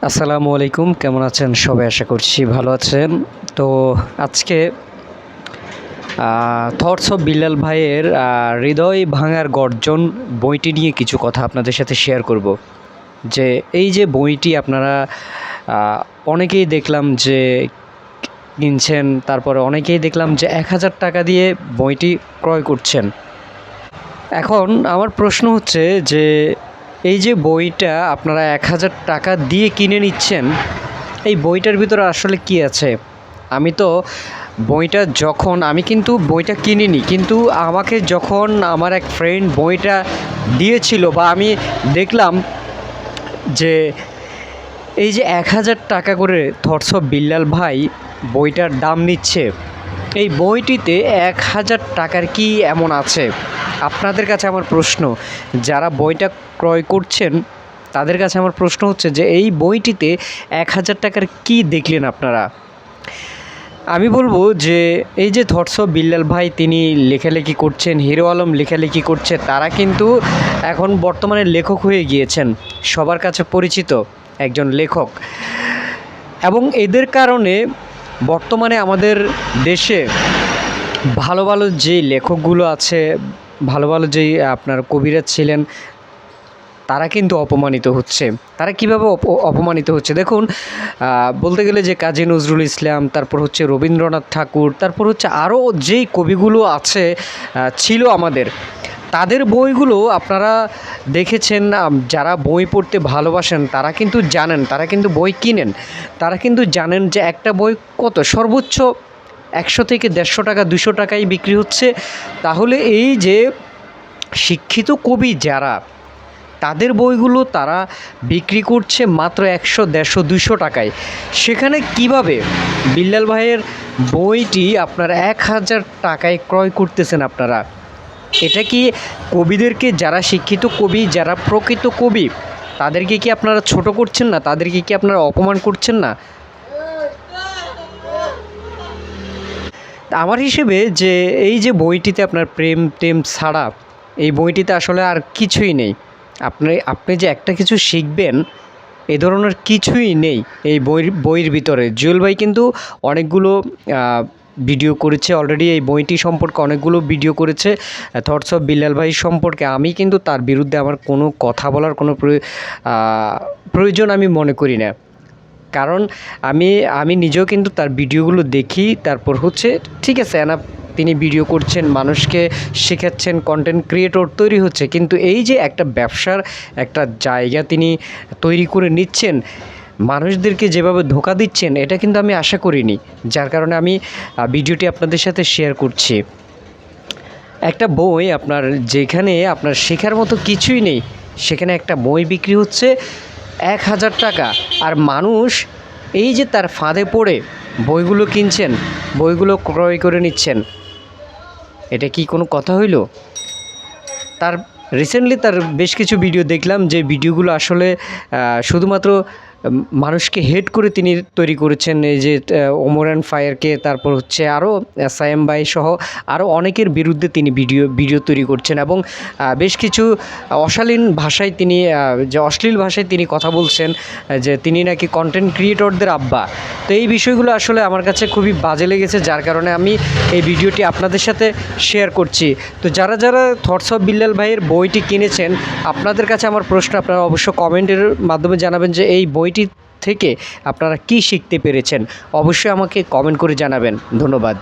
আসসালামু আলাইকুম, কেমন আছেন সবাই? আশা করছি ভালো আছেন। তো আজকে থটস অফ বিল্লাল ভাইয়ের হৃদয় ভাঙার গর্জন বইটি নিয়ে কিছু কথা আপনাদের সাথে শেয়ার করব। যে এই যে বইটি আপনারা অনেকেই দেখলাম যে কিনছেন, তারপরে অনেকেই দেখলাম যে 1000 টাকা দিয়ে বইটি ক্রয় করছেন। এখন আমার প্রশ্ন হচ্ছে যে এই যে বইটা আপনারা 1000 টাকা দিয়ে কিনে নিচ্ছেন, এই বইটার ভিতরে আসলে কী আছে? আমি কিন্তু বইটা কিনিনি, কিন্তু আমাকে যখন আমার এক ফ্রেন্ড বইটা দিয়েছিল বা আমি দেখলাম যে এই যে 1000 টাকা করে থটস অফ বিল্লাল ভাই বইটার দাম নিচ্ছে, এই বইটিতে 1000 টাকার কি এমন আছে? আপনাদের কাছে আমার প্রশ্ন, যারা বইটা ক্রয় করছেন তাদের কাছে আমার প্রশ্ন হচ্ছে যে এই বইটিতে 1000 টাকার কি দেখলেন আপনারা? আমি বলবো যে এই যে থটস অফ বিল্লাল ভাই তিনি লেখালেখি করছেন, হিরো আলম লেখালেখি করছে, তারা কিন্তু এখন বর্তমানে লেখক হয়ে গিয়েছেন, সবার কাছে পরিচিত একজন লেখক। এবং এদের কারণে বর্তমানে আমাদের দেশে ভালো ভালো যে লেখকগুলো আছে, ভালো ভালো যেই আপনার কবিরাজ ছিলেন, তারা কিন্তু অপমানিত হচ্ছে। তারা কীভাবে অপমানিত হচ্ছে দেখুন, বলতে গেলে যে কাজী নজরুল ইসলাম, তারপর হচ্ছে রবীন্দ্রনাথ ঠাকুর, তারপর হচ্ছে আরও যেই কবিগুলো আছে ছিল আমাদের, তাদের বইগুলো আপনারা দেখেছেন। যারা বই পড়তে ভালোবাসেন তারা কিন্তু জানেন, তারা কিন্তু বই কিনেন, তারা কিন্তু জানেন যে একটা বই কত সর্বোচ্চ 100 থেকে 150 টাকা, 200 টাকায় বিক্রি হচ্ছে। তাহলে এই যে শিক্ষিত কবি যারা, তাদের বইগুলো তারা বিক্রি করছে মাত্র 100, 150, 200 টাকায়। সেখানে কিভাবে বিল্লাল ভাইয়ের বইটি আপনার 1000 টাকায় ক্রয় করতেছেন আপনারা? এটা কি কবিদেরকে, যারা শিক্ষিত কবি, যারা প্রকৃত কবি, তাদেরকে কি আপনারা ছোট করছেন না? তাদেরকে কি আপনারা অপমান করছেন না? আমার হিসেবে যে এই যে বইটিতে আপনার প্রেম টেম ছাড়া এই বইটিতে আসলে আর কিছুই নেই। আপনি যে একটা কিছু শিখবেন, এ ধরনের কিছুই নেই এই বইয়ের ভিতরে। জুয়েল ভাই কিন্তু অনেকগুলো ভিডিও করেছে অলরেডি, এই বইটি সম্পর্কে অনেকগুলো ভিডিও করেছে থটস অফ বিল্লাল ভাই সম্পর্কে। আমি কিন্তু তার বিরুদ্ধে আমার কোনো কথা বলার কোনো প্রয়োজন আমি মনে করি না, কারণ আমি নিজেও কিন্তু তার ভিডিওগুলো দেখি। তারপর হচ্ছে ঠিক আছে, তিনি ভিডিও করছেন, মানুষকে শেখাচ্ছেন, কন্টেন্ট ক্রিয়েটর তৈরি হচ্ছে, কিন্তু এই যে একটা ব্যবসার একটা জায়গা তিনি তৈরি করে নিচ্ছেন, মানুষদেরকে যেভাবে ধোঁকা দিচ্ছেন, এটা কিন্তু আমি আশা করিনি। যার কারণে আমি ভিডিওটি আপনাদের সাথে শেয়ার করছি। একটা বই আপনার, যেখানে আপনার শেখার মতো কিছুই নেই, সেখানে একটা বই বিক্রি হচ্ছে 1000 টাকা। আর মানুষ এই যে তার ফাঁদে পড়ে বইগুলো কিনছেন, বইগুলো ক্রয় করে নিচ্ছেন, এটা কি কোনো কথা হইল? রিসেন্টলি তার বেশ কিছু ভিডিও দেখলাম, যে ভিডিওগুলো আসলে শুধুমাত্র মানুষকে হেট করে তিনি তৈরি করেছেন। এই যে ওমর অ্যান্ড ফায়ারকে, তারপর হচ্ছে আরও সায়েম ভাই সহ আরও অনেকের বিরুদ্ধে তিনি ভিডিও তৈরি করছেন, এবং বেশ কিছু অশালীন ভাষায় তিনি অশ্লীল ভাষায় তিনি কথা বলছেন, যে তিনি নাকি কন্টেন্ট ক্রিয়েটরদের আব্বা। তো এই বিষয়গুলো আসলে আমার কাছে খুবই বাজে লেগেছে, যার কারণে আমি এই ভিডিওটি আপনাদের সাথে শেয়ার করছি। তো যারা যারা থটস অফ বিল্লাল ভাইয়ের বইটি কিনেছেন, আপনাদের কাছে আমার প্রশ্ন, আপনারা অবশ্য কমেন্টের মাধ্যমে জানাবেন যে এই বইটি থেকে আপনারা কি শিখতে পেরেছেন। অবশ্যই আমাকে কমেন্ট করে জানাবেন। ধন্যবাদ।